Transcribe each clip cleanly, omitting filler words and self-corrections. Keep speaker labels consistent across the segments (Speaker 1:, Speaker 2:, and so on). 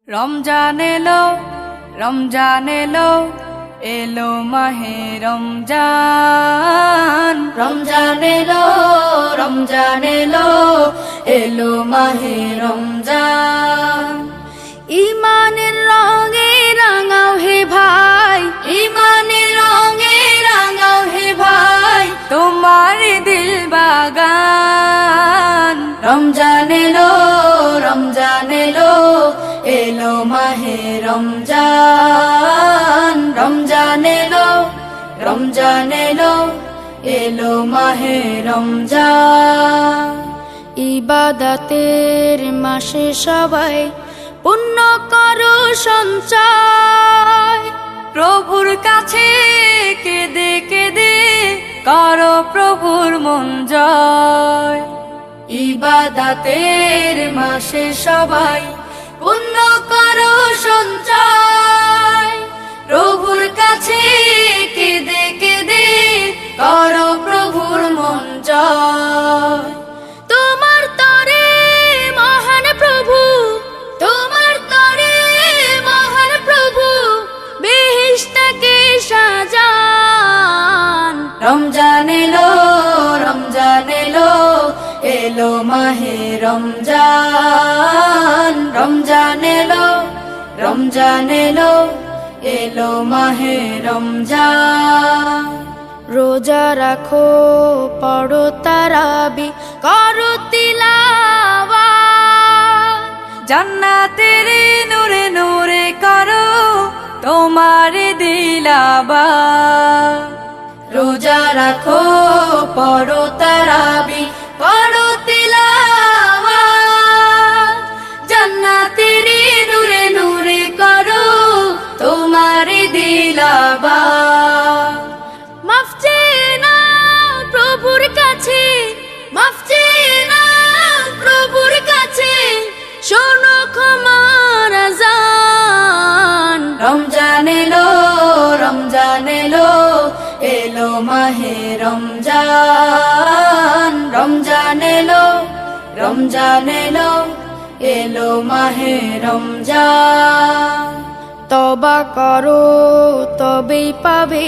Speaker 1: রমজান এলো, রমজান এলো, এলো মাহে রমজান। রমজান এলো, রমজান এলো, এলো মাহে রমজান। ইমানের রঙে রাঙাও হে ভাই, ইমানের রঙে রাঙাও হে ভাই, তোমার দিল বাগান। রমজান এলো, রমজান এলো, এলো মাহে রমজান। রমজান এলো, রমজান এলো, এলো মাহে রমজান। ইবাদতের মাসে সবাই পুণ্য করো সঞ্চয়, প্রভুর কাছে কেঁদে কেঁদে করো প্রভুর মন জয়। ইবাদতের মাসে সবাই পুণ্য করো সঞ্চয়, প্রভুর কাছে কেঁদে কেঁদে করো প্রভুর মন জয়। তোমার তরে মহান প্রভু, তোমার তরে মহান প্রভু, বেহেশতকে সাজান। রমজান এলো, রমজান এলো, এলো মাহে রমজান। রমজান এলো, রমজান এলো, এলো মাহে রমজান। রোজা রাখো, পড়ো তারাবি, করো তিলাওয়াত, জান্নাতের নূরে নূরে করো তোমার দিলাবাত। রোজা রাখো, পড়ো তারাবি, করো তিলাওয়াত, জান্নাতের নূরে নূরে করো তোমার দিলাবাত। মাফ চেয়ে নাও প্রভুর কাছে, মাফ চেয়ে নাও প্রভুর কাছে, শোনো ক্ষমার আযান। রমজান এলো, রমজান এলো, এলো মাহে রমজান। রমজান এলো, রমজান এলো, এলো মাহে রমজান। তওবা করো তবেই পাবে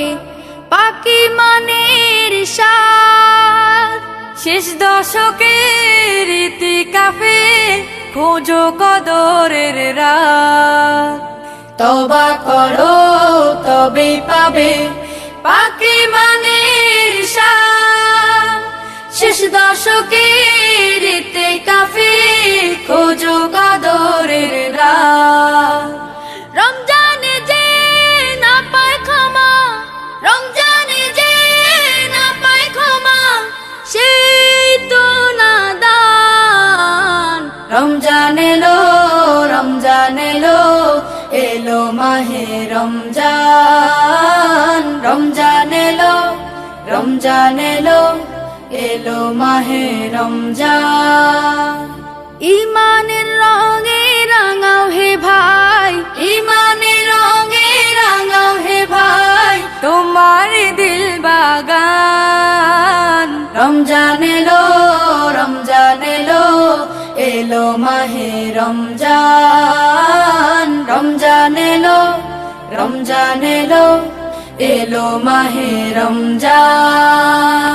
Speaker 1: পাকি মানের স্বাদ, শেষ দশকের ইতিকাফে খোঁজো কদরের রাত। তওবা করো তবেই পাবে পাকি মানের স্বাদ, শেষ দশকের ইতিকাফে খোঁজো কদরের রাত। রমজানে যে না পায় ক্ষমা, রমজানে যে না পায় ক্ষমা, সেই তো নাদান। রমজান এলো, রমজান এলো, এলো মাহে রমজান। রমজান এলো, রমজান এলো, এলো মাহে রমজান। ইমানের রঙে রাঙাও হে ভাই, ইমানের রঙে রাঙাও হে ভাই, তোমার দিল বাগান। রমজান এলো, রমজান এলো, এলো মাহে রমজান। রমজান এলো, রমজান এলো, এলো মাহে রমজান।